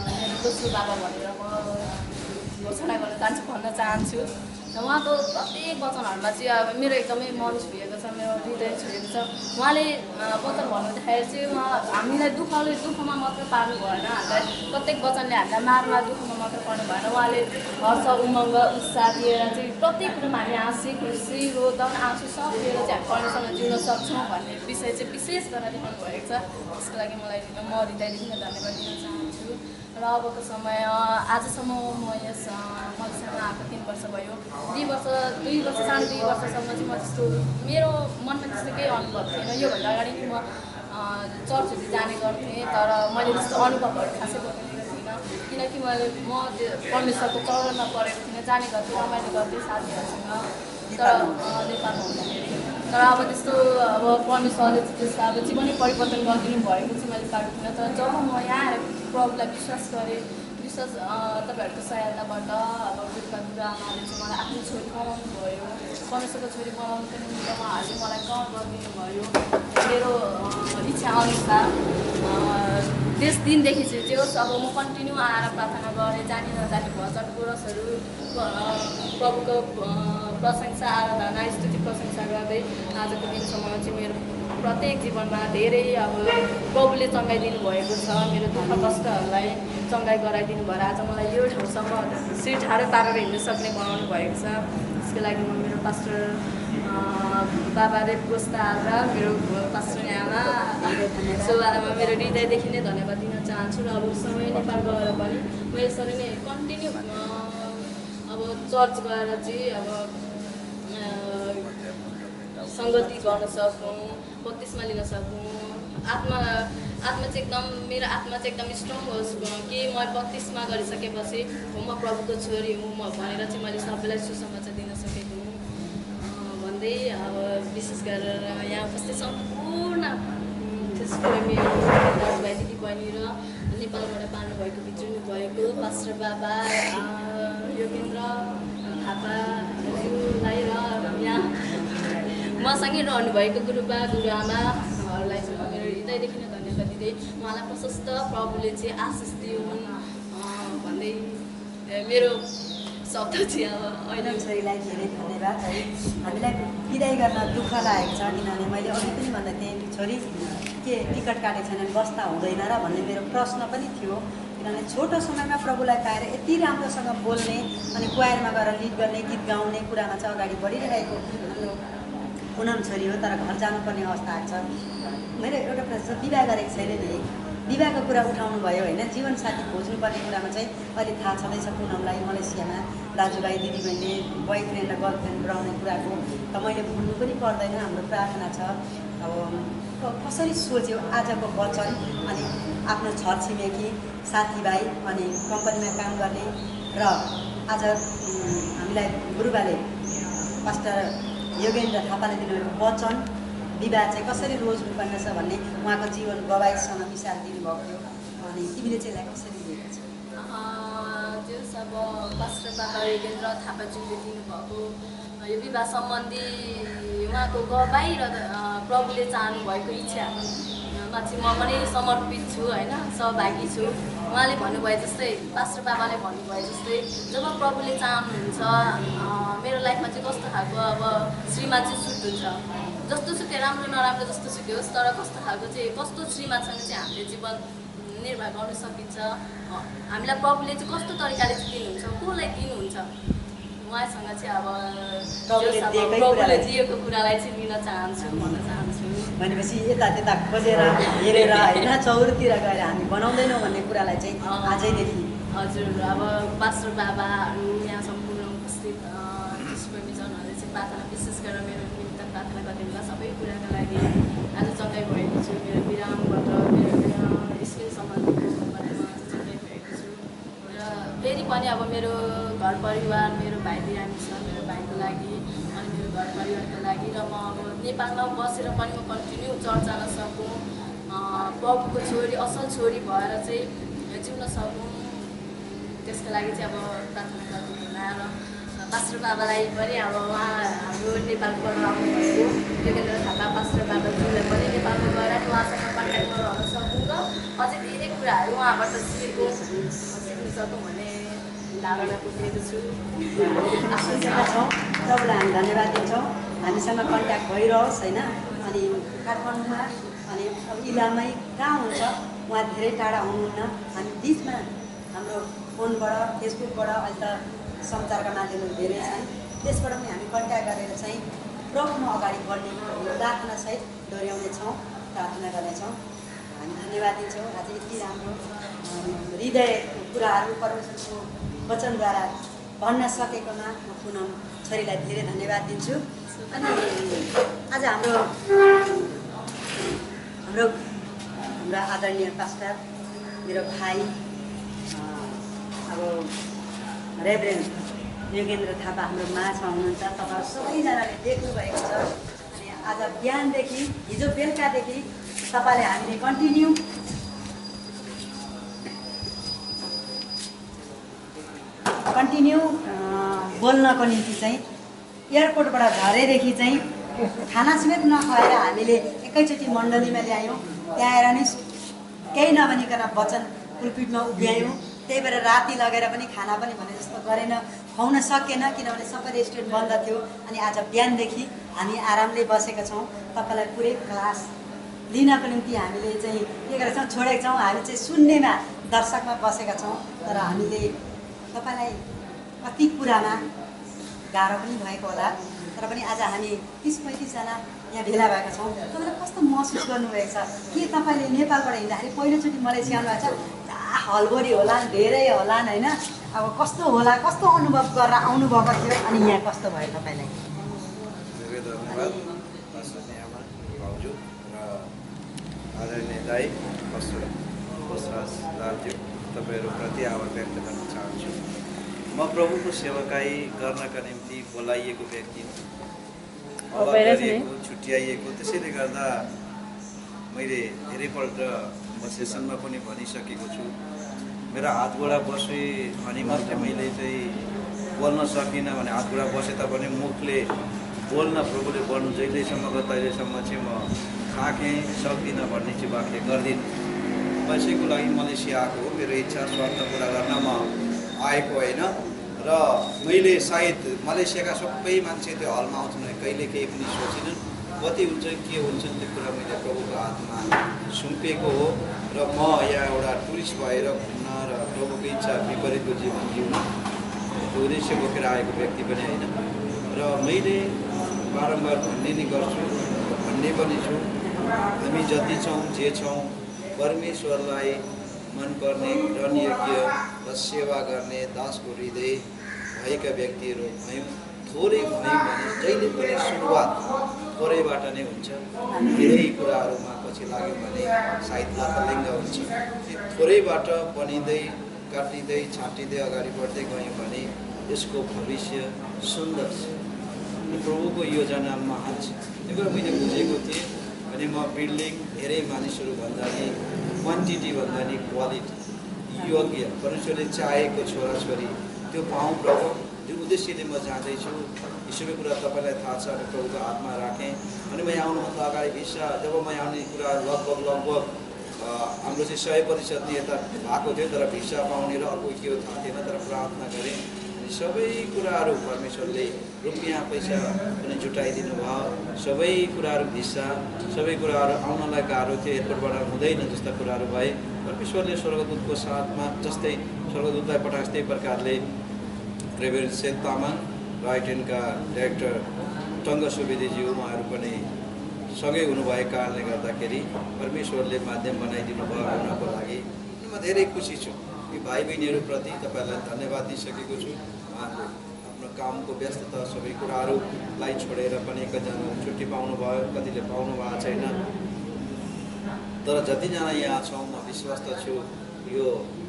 Speaker 7: मेरो दोस्रो बाबा भनेर म घोषणा भन्न चाहन्छु। र उहाँको प्रत्येक वचनहरूमा चाहिँ अब मेरो एकदमै मन छुएको छ, मेरो हृदय छुएको छ। उहाँले वचन भन्नुहुँदाखेरि चाहिँ हामीलाई दुःखमा मात्र पार्नु भएन, हामीलाई प्रत्येक वचनले हामीलाई मारमा दुःखमा मात्र पर्नु भएन। उहाँले हर्ष उमङ्ग उत्साह दिएर चाहिँ प्रत्येक कुरोमा हामी हाँसी खुसी रोदन आँसु सब लिएर चाहिँ हामी परमेश्वरमा जिउन सक्छौँ भन्ने विषय चाहिँ विशेष गरेर देखाउनु भएको छ। त्यसको लागि म हृदयदेखि धन्यवाद दिन चाहन्छु। र अबको समय आजसम्म म यस मलेसियामा आएको 3 वर्ष भयो। 2 वर्ष साढे 2 वर्षसम्म चाहिँ म त्यस्तो मेरो मनमा त्यस्तो केही अनुभव थिएन। योभन्दा अगाडि म चर्चहरू जाने गर्थेँ, तर मैले त्यस्तो अनुभवहरू खासै गरेको थिइनँ, किनकि म त्यो परमेश्वरको चरणमा परेको थिइनँ। जाने गर्थेँ, रमाइलो गर्थेँ साथीहरूसँग, तर नेपालमा हुँदाखेरि। तर अब त्यस्तो अब परमेश्वरले त्यस्तो अब जीवनै परिवर्तन गरिदिनु भएको चाहिँ मैले पाएको थिइनँ। तर जब म यहाँ आएर प्रभुलाई विश्वास गरेँ, तपाईँहरूको सहायताबाट अब बुढा आमाले चाहिँ मलाई आफ्नो छोरी बनाउनु भयो, परमेश्वरको छोरी बनाउनुको निम्ति उहाँहरूले मलाई कर गरिदिनु भयो। मेरो इच्छा अनुसार त्यस दिनदेखि चाहिँ जे होस् अब म कन्टिन्यू आएर प्रार्थना गरेँ, जानी नजाने भजन कोरसहरू प्रभुको प्रशंसा आराधना स्तुति प्रशंसा गर्दै आजको दिनसम्म चाहिँ मेरो प्रत्येक जीवनमा धेरै अब प्रभुले चङ्गाइदिनु भएको छ। मेरो दुःख कष्टहरूलाई चङ्गाइ गराइदिनु भएर आज मलाई यो ठाउँसम्म शिर ठाडो पारेर हिँड्न सक्ने बनाउनु भएको छ। त्यसको लागि म मेरो पास्टर बाबाले पुस्ता र मेरो पास्टर आमा सोबामा मेरो हृदयदेखि नै धन्यवाद दिन चाहन्छु। र अब समय नेपाल गएर पनि म यसरी नै कन्टिन्यू अब चर्च गएर चाहिँ अब सङ्गति गर्न सकौँ, बत्तिसमा लिन सकौँ। आत्मा चाहिँ एकदम मेरो आत्मा चाहिँ एकदम स्ट्रङ होस् कि म बत्तिसमा गरिसकेपछि म प्रभुको छोरी हुँ भनेर चाहिँ मैले सबैलाई सुसमाचार दिन सकेको हुँ भन्दै अब विशेष गरेर यहाँ उपस्थित सम्पूर्ण मेरो दाजुभाइ दिदीबहिनी र नेपालबाट पाल्नुभएको भित्रिनु भएको पास्टर बाबा योगेन्द्र थापाज्यूलाई र यहाँ मसँगै रहनुभएको गुरुबा गुरुआमाहरूलाई चाहिँ म मेरो हृदयदेखि नै धन्यवाद दिँदै उहाँलाई प्रशस्त प्रभुले चाहिँ आशिष दिउन् भन्दै मेरो शब्द चाहिँ अब
Speaker 1: अहिले छोरीलाई धेरै धन्यवाद है। हामीलाई विदाई गर्न दुःख लागेको छ, किनभने मैले अघि पनि भन्दै थिएँ छोरी के टिकट काटेको छैन बस्दा हुँदैन र भन्ने मेरो प्रश्न पनि थियो। किनभने छोटो समयमा प्रभुलाई पाएर यति राम्रोसँग बोल्ने अनि क्वायरमा गएर लिड गर्ने गीत गाउने कुरामा चाहिँ अगाडि बढिरहेको हाम्रो पुनम छोरी हो, तर घर जानुपर्ने अवस्था आएको छ। मेरो एउटा प्रश्न विवाह गरेको छैन नि, विवाहको कुरा उठाउनु भयो होइन, जीवनसाथी खोज्नुपर्ने कुरामा चाहिँ अहिले थाहा छँदैछ पुनमलाई मलेसियामा दाजुभाइ दिदीबहिनीले बोयफ्रेन्ड र गर्लफ्रेन्ड बनाउने कुराको त मैले भुल्नु पनि पर्दैन। हाम्रो प्रार्थना छ अब कसरी सोच्यो आजको वचन अनि आफ्नो छरछिमेकी साथीभाइ अनि कम्पनीमा काम गर्ने र आज हामीलाई गुरुबाले पास्टर योगेन्द्र थापाले दिनुभएको वचन विवाह चाहिँ कसरी रोज्नुपर्ने छ भन्ने उहाँको जीवन गवाईसँग मिसाल दिनुभएको थियो। अनि तिमीले चाहिँ यसलाई कसरी लिएको छ?
Speaker 7: जस अब पास्टर बाबा योगेन्द्र थापाज्यूले दिनुभएको यो विवाह सम्बन्धी उहाँको गवाई र प्रभुले चाहनुभएको इच्छामा चाहिँ म पनि समर्पित छु होइन, सहभागी छु। उहाँले भन्नुभयो जस्तै पास्टर बाबाले भन्नुभयो जस्तै जब प्रभुले चाहनुहुन्छ मेरो लाइफमा चाहिँ कस्तो खालको अब श्रीमान चाहिँ सुट हुन्छ, जस्तो सुकै राम्रो नराम्रो जस्तो सुकै होस्, तर कस्तो खालको चाहिँ कस्तो श्रीमानसँग चाहिँ हामीले जीवन निर्वाह गर्न सकिन्छ, हामीलाई प्रभुले चाहिँ कस्तो तरिकाले चाहिँ दिनुहुन्छ, कसलाई दिनुहुन्छ उहाँसँग चाहिँ अब
Speaker 1: प्रभुले
Speaker 7: जस अब
Speaker 1: दिएकै
Speaker 7: प्रभुले
Speaker 1: कुरालाई
Speaker 7: दिएको कुरालाई चाहिँ लिन चाहन्छु भन्न चाहन्छु
Speaker 1: भनेपछि यता त्यता खोजेर हेरेर होइन चौरतिर गएर हामी बनाउँदैनौँ भन्ने कुरालाई चाहिँ आजैदेखि
Speaker 7: हजुर अब पास्टर बाबाहरू यहाँ सम्पूर्ण उपस्थित प्रेमीजनहरूले चाहिँ प्रार्थना विशेष गरेर मेरो निमित्त प्रार्थना गरिदिनु सबै कुराको लागि आज चङ्गाइ भएको छु मेरो विरामबाट मेरो स्किन सम्बन्धीको बारेमा चङ्गाइ भएको छु र फेरि पनि अब मेरो घर परिवार मेरो भाइ बिरामी छ मेरो भाइको लागि अनि मेरो घर परिवारको लागि र म अब नेपालमा बसेर पनि म कन्टिन्यू चर्च जान सकौँ प्रभुको छोरी असल छोरी भएर चाहिँ जिउन सकौँ त्यसको लागि चाहिँ अब प्रार्थना गर्नु र पास्टर बाबालाई पनि अब उहाँ हाम्रो नेपालबाट आउनुभएको योगेन्द्र थापा पास्टर बाबाज्यूलाई पनि नेपालमा गएर उहाँसँग कन्ट्याक्ट गर्न सकौँ र अझै धेरै कुराहरू उहाँबाट सिक्नु सकौँ भन्ने धारणा पुगेको छु
Speaker 1: आशंका छौँ तपाईँलाई हामी धन्यवाद दिन्छौँ हामीसँग कन्ट्याक्ट भइरहोस् होइन अनि काठमाडौँमा अनि अब इलाममै कहाँ हुन्छ उहाँ धेरै टाढा हुनुहुन्न हामी बिचमा हाम्रो फोनबाट फेसबुकबाट अहिले त सञ्चारका माध्यमहरू धेरै छन् त्यसबाट पनि हामी कन्ट्याक्ट गरेर चाहिँ प्रभुमा अगाडि बढ्ने प्रार्थनासहित दोहोऱ्याउनेछौँ प्रार्थना गर्नेछौँ हामी धन्यवाद दिन्छौँ आज यति राम्रो हृदय कुराहरू परमेश्वरको वचनद्वारा भन्न सकेकोमा म पुनः छोरीलाई धेरै धन्यवाद दिन्छु अनि आज हाम्रो आदरणीय पास्टर मेरो भाइ अब रेभरेन्ड योगेन्द्र थापा हाम्रो माझमा हुनुहुन्छ तपाईँहरू सबैजनाले देख्नुभएको छ अनि आज बिहानदेखि हिजो बेलुकादेखि तपाईँले हामीले कन्टिन्यू बोल्नको निम्ति चाहिँ एयरपोर्टबाट झरेदेखि चाहिँ खाना समेत नखुवाएर हामीले एकैचोटि मण्डलीमा ल्यायौँ त्यहाँ आएर नि केही नभनिकन वचन पुलपिटमा उभ्यायौँ त्यही भएर राति लगेर पनि खाना पनि भने जस्तो गरेन खुवाउन सकेन किनभने सबै रेस्टुरेन्ट बन्द थियो अनि आज बिहानदेखि हामी आरामले बसेका छौँ तपाईँलाई पुरै क्लास लिनको निम्ति हामीले चाहिँ के गरेका छौँ छोडेका छौँ हामी चाहिँ सुन्नेमा दर्शकमा बसेका छौँ तर हामीले तपाईँलाई कति कुरामा गाह्रो पनि भएको होला तर पनि आज हामी 30-35जना यहाँ भेला भएका छौँ तपाईँलाई कस्तो महसुस गर्नुभएको छ के तपाईँले नेपालबाट हिँड्दाखेरि पहिलोचोटि मलेसिया आउनु भएको छ हलबरी होला धेरै होला होइन अब कस्तो होला कस्तो अनुभव गरेर आउनुभएको थियो अनि यहाँ कस्तो भयो तपाईँलाई
Speaker 8: धेरै धन्यवाद भाउजू र आदरणीय दाई दाजु तपाईँहरूप्रति आभार व्यक्त गर्न चाहन्छु म प्रभुको सेवाकाई गर्नका निम्ति बोलाइएको व्यक्ति छुट्याइएको त्यसैले गर्दा मैले धेरैपल्ट म सेसनमा पनि भनिसकेको छु मेरो हातगोडा बसे अनि मात्रै मैले चाहिँ बोल्न सकिनँ भने हातगोडा बसे तापनि मुखले बोल्न प्रभुले बोल्नु जहिलेसम्म तहिलेसम्म चाहिँ म थाकेँ सक्दिनँ भन्ने चाहिँ वाक्य गर्दिनँ पैसाको लागि मलेसिया आएको हो मेरो इच्छा स्वार्थ पुरा गर्न म आएको होइन र मैले सायद मलेसियाका सबै मान्छे त्यो हलमा आउँछन् भने कहिले केही पनि सोचिनन् कति हुन्छ के हुन्छ त्यो कुरा मैले प्रभुको हातमा सुम्पेको हो र म यहाँ एउटा टुरिस्ट भएर घुम्न र प्रभुको इच्छा विपरीतको जीवन जिउन त्यो उद्देश्य बोकेर आएको व्यक्ति पनि होइन र मैले बारम्बार भन्ने नै गर्छु भन्ने पनि छु हामी जति छौँ जे छौँ परमेश्वरलाई मनपर्ने ग्रहणयोग्य र सेवा गर्ने दासको हृदय भएका व्यक्तिहरू भयौँ थोरै भयौँ भने जहिले पनि सुरुवात थोरैबाट नै हुन्छ धेरै कुराहरूमा पछि लाग्यो भने सायद लतलिङ्ग हुन्छ थोरैबाट बनिँदै काटिँदै छाटिँदै अगाडि बढ्दै गयौँ भने यसको भविष्य सुन्दर छ प्रभुको योजना महान छ त्यो कुरा मैले बुझेको थिएँ अनि म बिल्डिङ धेरै मानिसहरू भन्दा नि क्वान्टिटी भन्दा नि क्वालिटी योग्य परमेश्वरले चाहेको छोराछोरी त्यो पाऊँ प्रभु जुन उद्देश्यले म जाँदैछु यसबै कुरा तपाईँलाई थाहा छ अनि प्रभुको हातमा राखेँ अनि म यहाँ आउनुभन्दा अगाडि भिसा जब म यहाँ आउने कुरा लगभग हाम्रो चाहिँ 100% यता भएको थियो तर भिसा पाउने र अर्को के हो थाहा थिएन तर प्रार्थना गरेँ अनि सबै कुराहरू परमेश्वरले रुपियाँ पैसा पनि जुटाइदिनु भयो सबै कुराहरू भिसा सबै कुराहरू आउनलाई गाह्रो थियो एयरपोर्टबाट हुँदैन जस्ता कुराहरू भए परमेश्वरले स्वर्गदूतको साथमा जस्तै स्वर्गदूतलाई पठाए त्यस्तै प्रकारले रेभरेन्ड सेन तामाङ राइट ह्यान्डका डाइरेक्टर टङ्ग सुवेदीज्यू उहाँहरू पनि सँगै हुनुभएको कारणले गर्दाखेरि परमेश्वरले माध्यम बनाइदिनु भयो हुनको लागि म धेरै खुसी छु। यी भाइ बहिनीहरूप्रति तपाईँहरूलाई धन्यवाद दिइसकेको छु। उहाँहरूले आफ्नो कामको व्यस्तता सबै कुराहरूलाई छोडेर पनि कतिजना छुट्टी पाउनुभयो, कतिले पाउनु भएको छैन। तर जतिजना यहाँ छौँ म विश्वस्त छु यो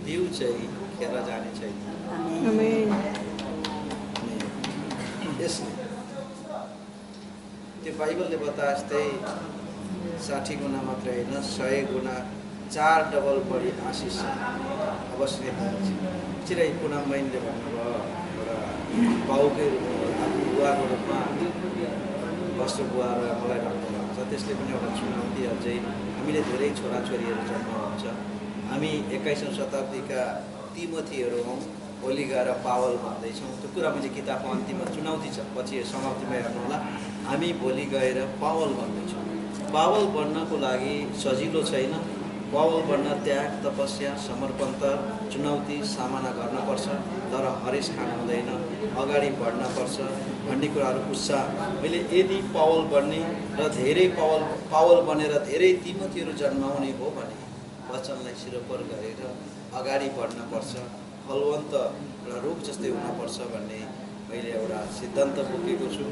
Speaker 8: दिउ चाहिँ खेर जाने छैन। यसले त्यो बाइबलले बताए जस्तै 60 गुणा मात्रै होइन 100 गुणा 4 डबल बढी आशिष अवश्य नै पाउँछ। चिरै पुनम बहिनीले भन्नुभयो एउटा बाउकै बुवाको रूपमा वस्त्र बुवा र मलाई राख्नुभएको छ। त्यसले पनि एउटा चुनौती अझै हामीले धेरै छोराछोरीहरू जन्माउँछ। हामी 21औं शताब्दीका तिमोथीहरू हौँ, भोलि गएर पावल भन्दैछौँ। त्यो कुरा मैले किताबको अन्तिममा चुनौती छ, पछि समाप्तिमा हेर्नु होला। हामी भोलि गएर पावल भन्दैछौँ। पावल बन्नको लागि सजिलो छैन। पावल बन्न त्याग, तपस्या, समर्पण त चुनौती सामना गर्नुपर्छ। तर हरेस खानु हुँदैन, अगाडि बढ्नपर्छ भन्ने कुराहरू उत्साह। मैले यदि पावल बन्ने र धेरै पावल बनेर धेरै तिमोथीहरू जन्माउने हो भने वचनलाई सिरोपर गरेर अगाडि बढ्नपर्छ। फलवन्त एउटा रुख जस्तै हुनपर्छ भन्ने मैले एउटा सिद्धान्त बोकेको छु।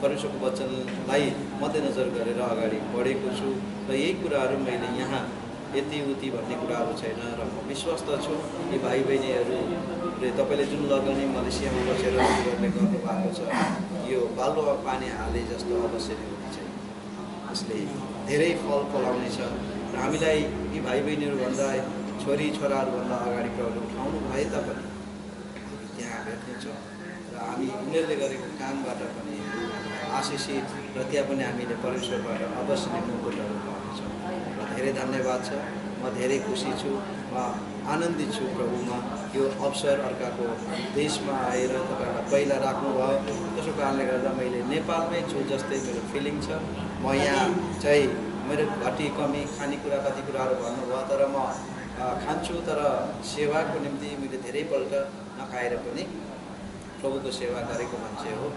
Speaker 8: परमेश्वरको वचनलाई मध्यनजर गरेर अगाडि बढेको छु र यही कुराहरू मैले यहाँ यति उति भन्ने कुराहरू छैन र म विश्वस्त छु यी भाइ बहिनीहरूले तपाईँले जुन लगाउने मलेसियामा बसेर गर्ने गर्नुभएको छ यो बालुवा पानी हाले जस्तो अवश्य नै हुने छैन। यसले धेरै फल फलाउनेछ र हामीलाई यी भाइ बहिनीहरूभन्दा छोरी छोराहरूभन्दा अगाडि प्रभुले उठाउनु भए तापनि हामी त्यहाँ भेट्नेछौँ र हामी उनीहरूले गरेको कामबाट पनि आशिषित र त्यहाँ पनि हामीले परमेश्वरबाट अवश्य नै मुकुटहरू पाउनेछौँ। र धेरै धन्यवाद छ। म धेरै खुसी छु, म आनन्दित छु प्रभुमा। यो अवसर अर्काको देशमा आएर तपाईँहरूलाई पहिला राख्नुभयो। त्यसो कारणले गर्दा मैले नेपालमै छु जस्तै मेरो फिलिङ छ। म यहाँ चाहिँ मेरो घटी कमी खानेकुरा कति कुराहरू भन्नुभयो, तर म खान्छु। तर सेवाको निम्ति मैले धेरैपल्ट नखाएर पनि प्रभुको सेवा गरेको मान्छे हो।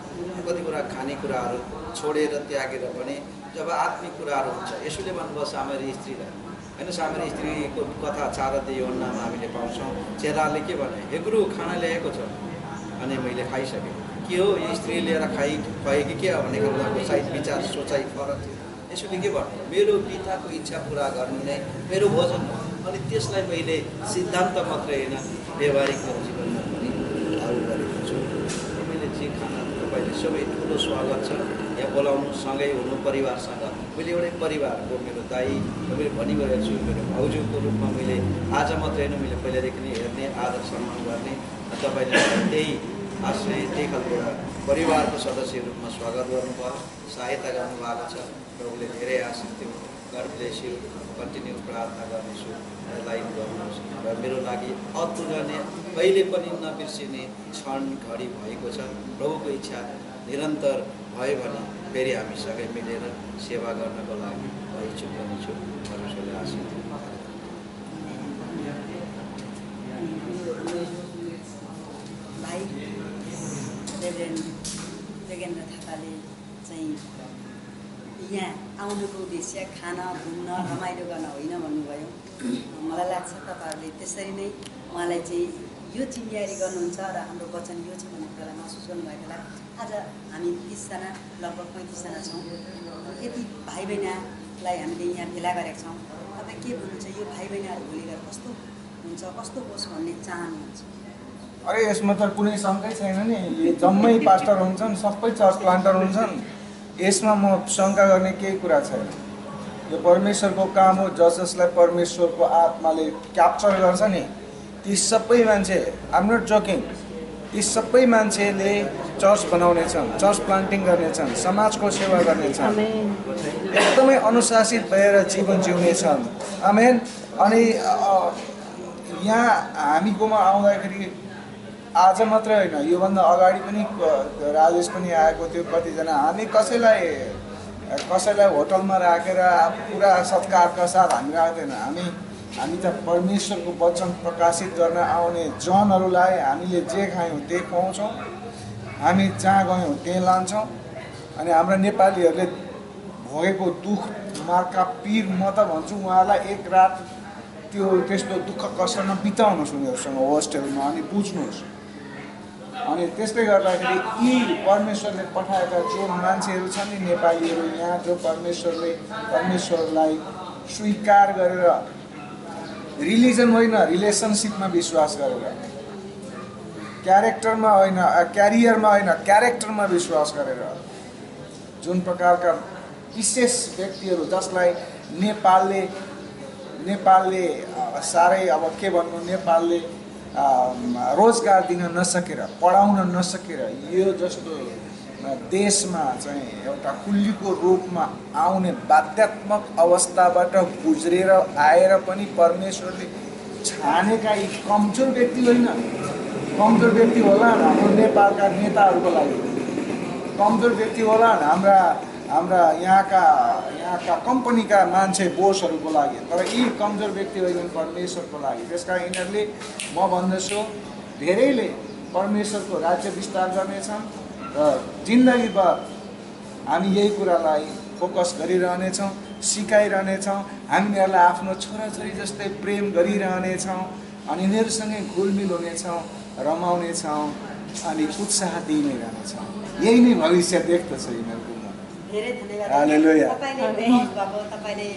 Speaker 8: कति कुरा खानेकुराहरू छोडेर त्यागेर पनि जब आत्मिक कुराहरू हुन्छ, यसोले भन्नुभयो सामरी स्त्रीलाई होइन, सामरी स्त्रीको कथा 4 अध्याय यूहन्नामा हामीले पाउँछौँ। चेलाले के भने, हेब्रू खाना ल्याएको छ अनि मैले खाइसकेँ। के हो यो स्त्री लिएर खुवाए कि के हो भन्ने कुराको सायद विचार सोचाइ फरक थियो। यसोले के भन्नु, मेरो पिताको इच्छा पुरा गर्नु नै मेरो भोजन हो। अनि त्यसलाई मैले सिद्धान्त मात्रै होइन व्यवहारिक मेरो जीवनमा पनि लागू गरेको छु। मैले जे खाना तपाईँले सबै ठुलो स्वागत छ यहाँ बोलाउनु, सँगै हुनु परिवारसँग। मैले एउटै परिवारको मेरो दाइ मैले भनिरहेको छु, मेरो भाउजूको रूपमा मैले आज मात्रै होइन मैले पहिलादेखि नै हेर्ने, आदर सम्मान गर्ने। तपाईँले त्यही आश्रय त्यही खालको परिवारको सदस्य रूपमा स्वागत गर्नुभयो, सहायता गर्नुभएको छ। प्रभुले धेरै आशिष दिनु। God bless you. कन्टिन्यू प्रार्थना गर्नेछु, लाइन गर्नुहोस् र मेरो लागि अतुलनीय कहिले पनि नबिर्सिने क्षण घडी भएको छ। प्रभुको इच्छा निरन्तर भयो भने फेरि हामी सँगै मिलेर सेवा गर्नको लागि इच्छुक पनि छु। परमेश्वरले आशिष दिनु।
Speaker 1: भाइ रेभरेन्ड थापाले चाहिँ यहाँ आउनुको उद्देश्य खाना, घुम्न, रमाइलो गर्न होइन भन्नुभयो। मलाई लाग्छ तपाईँहरूले त्यसरी नै उहाँलाई चाहिँ यो चिन्यारी गर्नुहुन्छ र हाम्रो वचन यो छ भन्ने कुरालाई महसुस गर्नुभएको होला। आज हामी 30जना लगभग 35जना छौँ। यति भाइ बहिनीलाई हामीले यहाँ भेला गरेका छौँ। तपाईँ के भन्नुहुन्छ, यो भाइ बहिनीहरू भोलि गएर कस्तो हुन्छ, कस्तो होस् भन्ने चाहनुहुन्छ?
Speaker 9: अरे यसमा त कुनै शङ्कै छैन नि। यो जम्मै पास्टर हुन्छन्, सबै चर्च प्लान्टर हुन्छन्। यसमा म शङ्का गर्ने केही कुरा छैन। यो परमेश्वरको काम हो। जसलाई परमेश्वरको आत्माले क्याप्चर गर्छ नि, ती सबै मान्छे, आइ एम नट जोकिङ, ती सबै मान्छेले चर्च बनाउनेछन्, चर्च प्लान्टिङ गर्नेछन्, समाजको सेवा गर्नेछन्, एकदमै अनुशासित भएर जीवन जिउनेछन्। आमेन। अनि यहाँ हामीकोमा आउँदाखेरि आज मात्रै होइन, योभन्दा अगाडि पनि राजेश पनि आएको थियो। कतिजना हामी कसैलाई होटलमा राखेर पुरा सत्कारका साथ हामी राख्दैन। हामी त परमेश्वरको वचन प्रकाशित गर्न आउने जनहरूलाई हामीले जे खायौँ त्यही खुवाउँछौँ। हामी जहाँ गयौँ त्यहीँ लान्छौँ। अनि हाम्रा नेपालीहरूले भोगेको दुःख मार्का पीर म त भन्छु उहाँलाई एक रात त्यो त्यस्तो दुःख कष्टमा बिताउनुहोस् उनीहरूसँग होस्टेलमा अनि बुझ्नुहोस्। अनि त्यसले गर्दाखेरि यी परमेश्वरले पठाएका जो मान्छेहरू छन् नि नेपालीहरू यहाँ जो परमेश्वरलाई स्वीकार गरेर रिलिजन होइन रिलेसनसिपमा विश्वास गरेर क्यारेक्टरमा होइन क्यारियरमा होइन क्यारेक्टरमा विश्वास गरेर जुन प्रकारका विशेष व्यक्तिहरू जसलाई नेपालले साह्रै अब के भन्नु नेपालले रोजगार दिन नसकेर पढाउन नसकेर यो जस्तो देशमा चाहिँ एउटा कुल्लीको रूपमा आउने बाध्यात्मक अवस्थाबाट गुज्रेर आएर पनि परमेश्वरले छानेका यी कमजोर व्यक्ति होइन कमजोर व्यक्ति होला हाम्रो नेपालका नेताहरूको लागि कमजोर व्यक्ति होला हाम्रा यहाँका कम्पनीका मान्छे बोसहरूको लागि तर यी कमजोर व्यक्ति होइन परमेश्वरको लागि। त्यसकारण यिनीहरूले म भन्दछु धेरैले परमेश्वरको राज्य विस्तार गर्नेछन् र जिन्दगीभर हामी यही कुरालाई फोकस गरिरहनेछौँ सिकाइरहनेछौँ। हामी यिनीहरूलाई आफ्नो छोराछोरी जस्तै प्रेम गरिरहनेछौँ अनि यिनीहरूसँगै घुलमिल हुनेछौँ रमाउनेछौँ अनि उत्साह दिइ नै रहनेछौँ। यही नै भविष्य देख्दछ यिनीहरूको।
Speaker 1: धेरै धन्यवाद।
Speaker 9: हालेलुया।
Speaker 1: तपाईँले भएको तपाईँले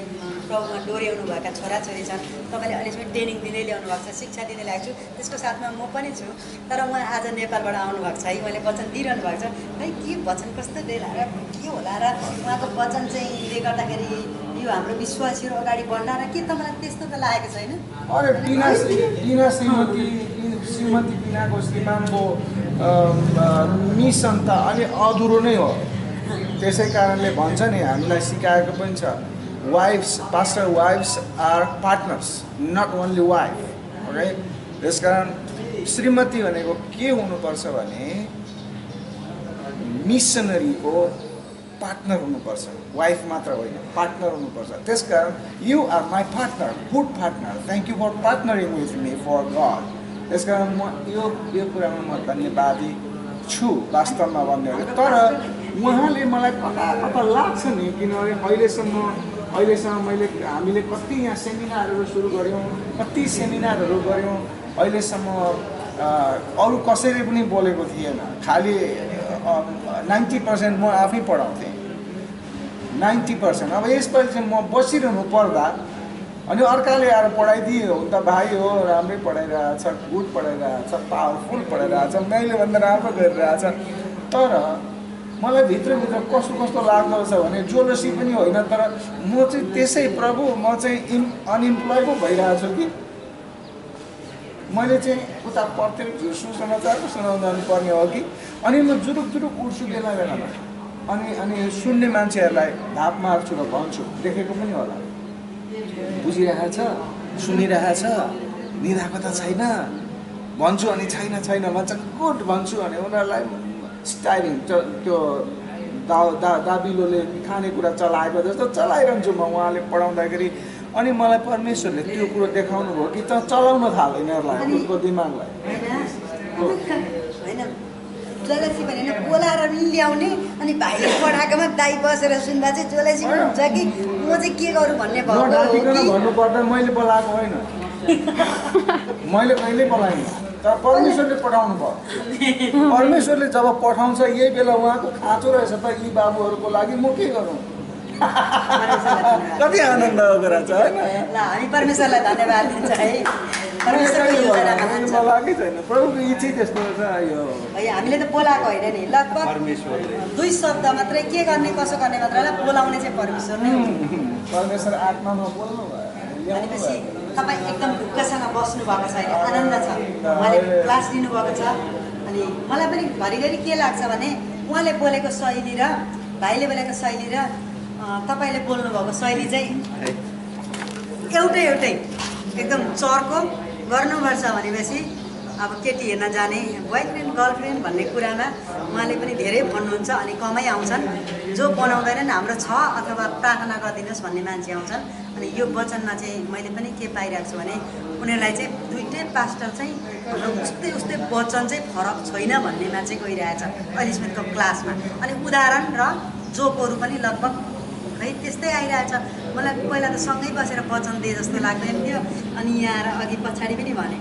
Speaker 1: प्रभुमा डोर्याउनु भएका छोराछोरी छन् तपाईँले अहिलेसम्म ट्रेनिङ दिँदै ल्याउनु भएको छ शिक्षा दिँदै ल्याएको छु त्यसको साथमा म पनि छु तर उहाँ आज नेपालबाट आउनुभएको छ है मैले वचन दिइरहनु भएको छ है के वचन कस्तो बेला र के होला र उहाँको वचन चाहिँले गर्दाखेरि यो हाम्रो विश्वासीहरू अगाडि बढ्ला र के तपाईँलाई त्यस्तो त लागेको छैन?
Speaker 9: अरे बिना श्रीमती बिनाको श्रीमानको मिसन त अलि अधुरो नै हो। त्यसै कारणले भन्छ नि हामीलाई सिकाएको पनि छ pastor wives are partners not only wife okay. त्यसकारण श्रीमती भनेको के हुनुपर्छ भने मिसनरीको पार्टनर हुनुपर्छ वाइफ मात्र होइन पार्टनर हुनुपर्छ। त्यसकारण you are my partner good partner thank you for partnering with me for God. त्यसकारण म यो कुरामा म धन्यवादी छु वास्तवमा भन्ने हो। तर उहाँले मलाई कता लाग्छ नि किनभने अहिलेसम्म हामीले कति यहाँ सेमिनारहरू सुरु गऱ्यौँ कति सेमिनारहरू गऱ्यौँ अहिलेसम्म अरू कसैले पनि बोलेको थिएन खालि 90% म आफै पढाउँथेँ 90%। अब यसपालि चाहिँ म बसिरहनु पर्दा अनि अर्काले आएर पढाइदियो हुन त भाइ हो राम्रै पढाइरहेछ गुड पढाइरहेछ पावरफुल पढाइरहेछ मैले भन्दा राम्रो गरिरहेछ। तर मलाई भित्रभित्र कस्तो लाग्दो छ भने जोलसी पनि होइन तर म चाहिँ त्यसै प्रभु म चाहिँ अनइम्प्लोय पो भइरहेको छु कि मैले चाहिँ उता प्रत्येक सुसमाचार सुनाउँदा पर्ने हो कि अनि म जुरुक उठ्छु बेला बेलामा अनि सुन्ने मान्छेहरूलाई धाप मार्छु र भन्छु देखेको पनि होला बुझिरहेछ सुनिरहेछ निदाको त छैन भन्छु अनि छैन भन्छ गुड भन्छु अनि उनीहरूलाई स्टाइलिङ त्यो दाबिलोले खानेकुरा चलाएको जस्तो चलाइरहन्छु म उहाँले पढाउँदाखेरि। अनि मलाई परमेश्वरले त्यो कुरो देखाउनु भयो कि त चलाउन थाल्यो यिनीहरूलाई उसको दिमागलाई
Speaker 1: होइन जोलेसी भनेर बोलाएर पनि ल्याउने अनि भाइले पढाएकोमा दाइ बसेर सुन्दा चाहिँ जोलेसी पनि हुन्छ कि म चाहिँ के गरौँ भन्ने भयो
Speaker 9: भन्नुपर्दा मैले बोलाएको होइन मैले कहिल्यै बोलाएँ तर परमेश्वरले पठाउनु भयो। परमेश्वरले जब पठाउँछ यही बेला उहाँको खाँचो रहेछ त यी बाबुहरूको लागि म के गरौँ कति आनन्द कुरा छ होइन।
Speaker 1: ल हामी परमेश्वरलाई धन्यवाद दिन्छ है परमेश्वरको योजनामा जान्छ
Speaker 9: लागि छैन प्रभुको इच्छा त्यस्तो छ यो
Speaker 1: है हामीले त बोलाएको होइन नि लगभग दुई शब्द मात्रै के गर्ने कसो गर्ने मात्रैलाई बोलाउने चाहिँ परमेश्वर नै हो।
Speaker 9: परमेश्वर आत्मामा बोल्नु भयो
Speaker 1: भनेपछि तपाईँ एकदम ढुक्कसँग बस्नु भएको छ अहिले आनन्द छ उहाँले क्लास दिनुभएको छ। अनि मलाई पनि घरिघरि के लाग्छ भने उहाँले बोलेको शैली र भाइले बोलेको शैली र तपाईँले बोल्नुभएको शैली चाहिँ एउटै एकदम चर्को गर्नुपर्छ भनेपछि अब केटी हेर्न जाने बोयफ्रेन्ड गर्लफ्रेन्ड भन्ने कुरामा उहाँले पनि धेरै भन्नुहुन्छ अनि कमै आउँछन्। जो बनाउँदैनन् हाम्रो छ अथवा प्रार्थना गरिदिनुहोस् भन्ने मान्छे आउँछन्। अनि यो वचनमा चाहिँ मैले पनि के पाइरहेको छु भने उनीहरूलाई चाहिँ दुइटै पास्टर चाहिँ उस्तै उस्तै वचन चाहिँ फरक छैन भन्नेमा चाहिँ गइरहेछ अहिले स्मिथको क्लासमा। अनि उदाहरण र जोकहरू पनि लगभग खै त्यस्तै आइरहेछ। मलाई पहिला त सँगै बसेर वचन दिए जस्तो लाग्दैन थियो। अनि यहाँ आएर अघि पछाडि पनि भने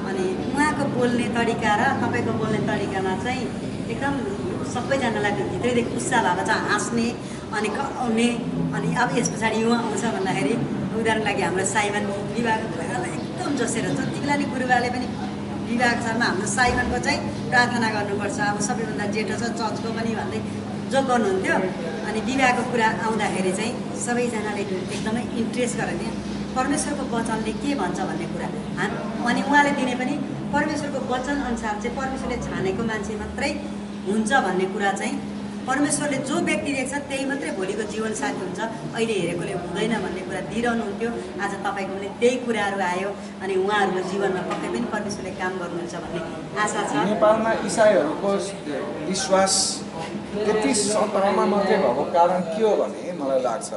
Speaker 1: अनि उहाँको बोल्ने तरिका र तपाईँको बोल्ने तरिकामा चाहिँ एकदम सबैजनालाई भित्रैदेखि उत्साह भएको छ हाँस्ने अनि कराउने। अनि अब यस पछाडि उहाँ आउँछ भन्दाखेरि उदाहरण लागि हाम्रो साइमन विवाहको कुरालाई एकदम जोसेर जति बेला नि गुरुबाले पनि विवाहको सालमा हाम्रो साइमनको चाहिँ प्रार्थना गर्नुपर्छ अब सबैभन्दा जेठो छ चर्चको पनि भन्दै जो गर्नुहुन्थ्यो। अनि विवाहको कुरा आउँदाखेरि चाहिँ सबैजनाले एकदमै इन्ट्रेस्ट गरेर परमेश्वरको वचनले के भन्छ भन्ने कुरा अनि उहाँले दिने पनि परमेश्वरको वचन अनुसार चाहिँ परमेश्वरले छानेको मान्छे मात्रै हुन्छ भन्ने कुरा चाहिँ परमेश्वरले जो व्यक्ति देख्छ त्यही मात्रै भोलिको जीवनसाथी हुन्छ अहिले हेरेकोले हुँदैन भन्ने कुरा दिइरहनुहुन्थ्यो। आज तपाईँको पनि त्यही कुराहरू आयो अनि उहाँहरूको जीवनमा पक्कै पनि परमेश्वरले काम गर्नुहुन्छ भन्ने आशा छ।
Speaker 9: नेपालमा इसाईहरूको विश्वास त्यति सतहमा मात्रै भएको कारण के हो भने मलाई लाग्छ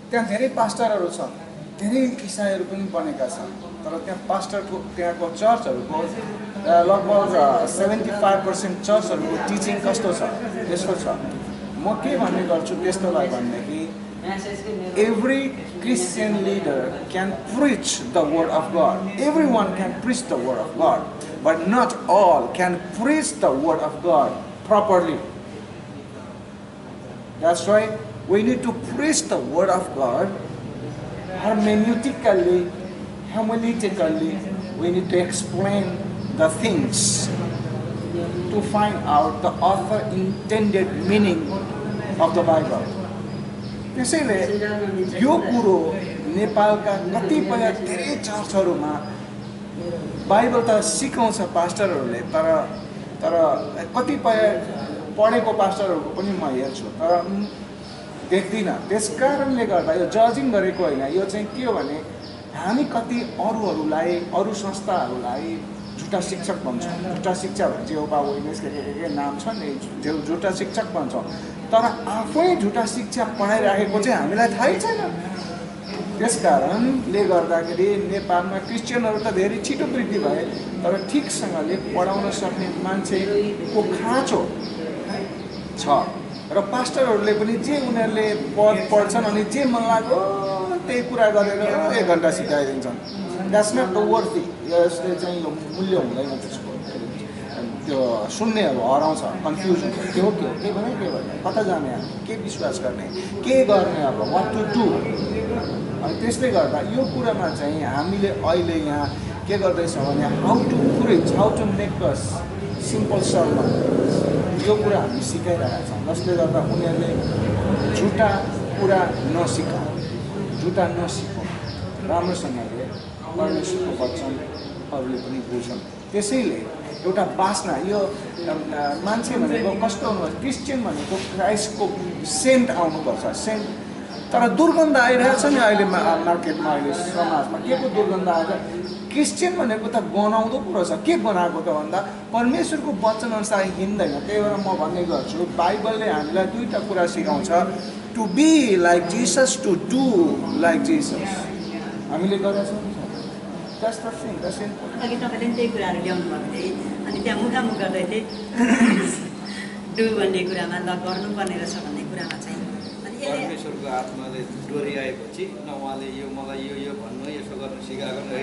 Speaker 9: त्यहाँ धेरै पास्टरहरू छन् धेरै इसाईहरू पनि बनेका छन् तर त्यहाँ पास्टरको त्यहाँको चर्चहरूको लगभग 75% चर्चहरूको टिचिङ कस्तो छ त्यस्तो छ। म के भन्ने गर्छु त्यस्तोलाई भनेदेखि every Christian leader can preach the word of God. Everyone can preach the word of God, but not all can preach the word of God properly. That's right. We need to preach the word of God hermeneutically, homiletically. We need to explain the things to find out the author intended meaning of the Bible. त्यसैले यो कुरो नेपालका कतिपय धेरै चर्चहरूमा Bible त सिकाउँछ पास्टरहरूले तर कतिपय पढेको पास्टरहरूको पनि म हेर्छु तर देख्दिनँ। त्यस कारणले गर्दा यो जजिङ गरेको होइन। यो चाहिँ के हो भने हामी कति अरूहरूलाई अरू संस्थाहरूलाई झुटा शिक्षक भन्छौँ। झुटा शिक्षा भन्छ जेहोभा विटनेस के नाम छ नि झुटा शिक्षक भन्छौँ तर आफै झुटा शिक्षा पढाइराखेको चाहिँ हामीलाई थाहै छैन। त्यस कारणले गर्दाखेरि नेपालमा क्रिस्चियनहरू त धेरै छिटो वृद्धि भए तर ठिकसँगले पढाउन सक्ने मान्छेको खाँचो छ र पास्टरहरूले पनि जे उनीहरूले पढ्छन् अनि जे मन लाग्यो त्यही कुरा गरेर 1 घन्टा सिकाइदिन्छन्। That's not the worthy. यसले चाहिँ यो मूल्य हुँदैन त्यसको। त्यो सुन्नेहरू हराउँछ कन्फ्युजन के हो के भने के गर्ने कता जाने के विश्वास गर्ने के गर्ने अब वाट टु डु। अनि त्यसले गर्दा यो कुरामा चाहिँ हामीले अहिले यहाँ के गर्दैछ भने how to preach how to make us simple sermon यो कुरा हामी सिकाइरहेका छौँ जसले गर्दा उनीहरूले झुटा कुरा नसिकाऊ झुटा नसिकाऊ राम्रोसँगले परमेश्वरको वचन अरूले पनि बुझ्छन्। त्यसैले एउटा बासना यो मान्छे भनेको कस्तो हुनु क्रिस्चियन भनेको क्राइस्टको सेन्ट आउनुपर्छ सेन्ट तर दुर्गन्ध आइरहेछ नि अहिले मार्केटमा अहिले समाजमा के को दुर्गन्ध आएर क्रिस्चियन भनेको त गनाउँदो कुरो छ। के बनाएको त भन्दा परमेश्वरको वचन अनुसार हिँड्दैन। त्यही भएर म भन्ने गर्छु बाइबलले हामीलाई दुईवटा कुरा सिकाउँछ to be like Jesus to do like Jesus. हामीले गरेका छौँ
Speaker 1: अघि तपाईँले त्यही कुराहरू ल्याउनु भएको थिएँ अनि त्यहाँ मुखामुख गर्दै थिएँ डु भन्ने कुरामा ल गर्नुपर्ने रहेछ भन्ने कुरामा चाहिँ अनि
Speaker 8: परमेश्वरको आत्माले डोर्याएपछि न उहाँले यो मलाई यो भन्नु यसो गर्नु सिकाएको है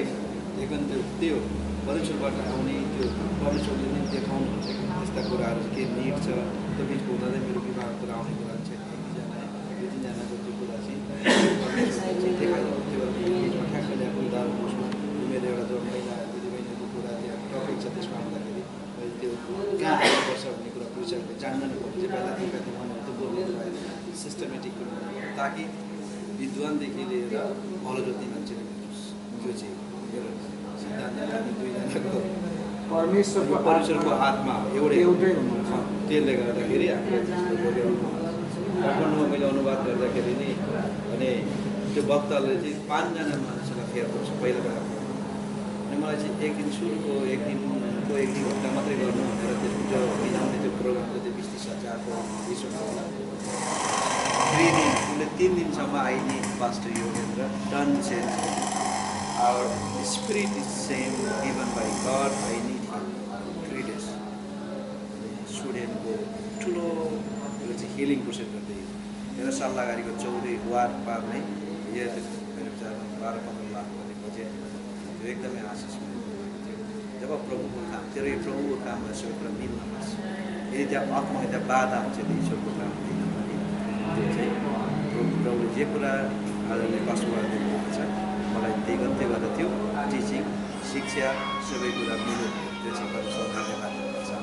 Speaker 8: एकदम त्यो परमेश्वरबाट आउने त्यो परमेश्वरले नै देखाउनुहुन्छ कि यस्ता कुराहरू के निड छ त्यो बिच हुँदै मेरो विवाहको कुरा आउने कुरा चाहिँ दुई तिनजनाको त्यो कुरा चाहिँ देखाइदिनु त्यो बिचमा ठ्याक्क ल्याएको उदाहरण उसमा मेरो एउटा जो महिला दिदीबहिनीको कुरा त्यहाँ टपिक छ त्यसमा आउँदाखेरि त्यो कहाँ गर्नुपर्छ भन्ने कुरा पुरुषहरूले जान्न नपर्ने चाहिँ पहिला त्यो बोल्नु सिस्टमेटिक कुरा ताकि विद्वानदेखि लिएर भलोजती मान्छेले बुझोस्। त्यो चाहिँ मेरो सिद्धान्त हामी दुईजनाको परमेश्वरको आत्मा एउटै हुनुहुन्छ। त्यसले गर्दाखेरि काठमाडौँमा मैले अनुवाद गर्दाखेरि नि भने त्यो वक्ताले चाहिँ 5जना मान्छेलाई फेर गर्छ पहिला बेला अनि मलाई चाहिँ एक दिन सुरुको एक घन्टा मात्रै गर्नु भनेर त्यसको जो मिलाउने त्यो प्रोग्रामको त्यो 20-30 हजारको रिसोर्स होला 3 दिन उसले 3 दिनसम्म आइने pastor Yogendra done change our spirit is same given by God I need him 3 days स्टुडेन्टको ठुलो यो चाहिँ हिलिङ प्रोसेस गर्दै मेरो सल्लाहकारीको चौधरी वार पार्ने यो मेरो विचारमा 12-15 लाख गर्ने बजेट त्यो एकदमै आशिष जब प्रभुको काम तेरो यो प्रभुको काममा सबै कुरा मिल्न पर्छ यदि त्यहाँ अथवा त्यहाँ बाधा हुन्छ नि ईश्वरको काम हुँदैन भने त्यो चाहिँ प्रभुले जे कुरा आजले पास्टर दिनुभएको छ मलाई त्यही गर्दै गर्दा त्यो टिचिङ शिक्षा सबै कुरा मिल्यो त्यो चाहिँ परमेश्वर धन्यवाद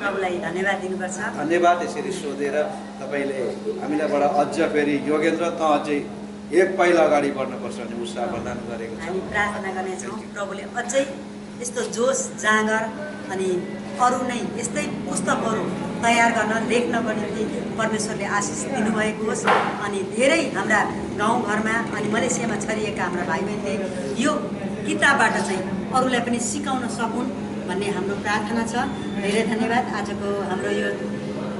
Speaker 1: प्रभुलाई धन्यवाद दिनुपर्छ।
Speaker 8: धन्यवाद यसरी सोधेर तपाईँले हामीलाईबाट अझ फेरि योगेन्द्र त अझै एक पाइला अगाडि बढ्नुपर्छ भने उत्साह प्रदान गरेको छ।
Speaker 1: हामी प्रार्थना गर्नेछौँ प्रभुले अझै यस्तो जोस जाँगर अनि अरू नै यस्तै पुस्तकहरू तयार गर्न लेख्नको निम्ति परमेश्वरले आशिष दिनुभएको होस् अनि धेरै हाम्रा गाउँघरमा अनि मलेसियामा छरिएका हाम्रा भाइ बहिनीले यो किताबबाट चाहिँ अरूलाई पनि सिकाउन सकुन् भन्ने हाम्रो प्रार्थना छ। धेरै धन्यवाद आजको हाम्रो यो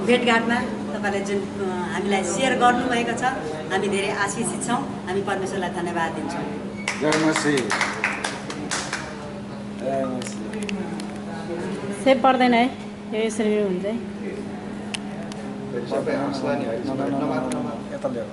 Speaker 1: भेटघाटमा तपाईँले जुन हामीलाई सेयर गर्नुभएको छ हामी धेरै आशिषित छौँ। हामी परमेश्वरलाई धन्यवाद दिन्छौँ।
Speaker 10: सेप पर्दैन है यो यसरी हुन्छ है।
Speaker 9: सबै हौसला नि यता ल्याऊ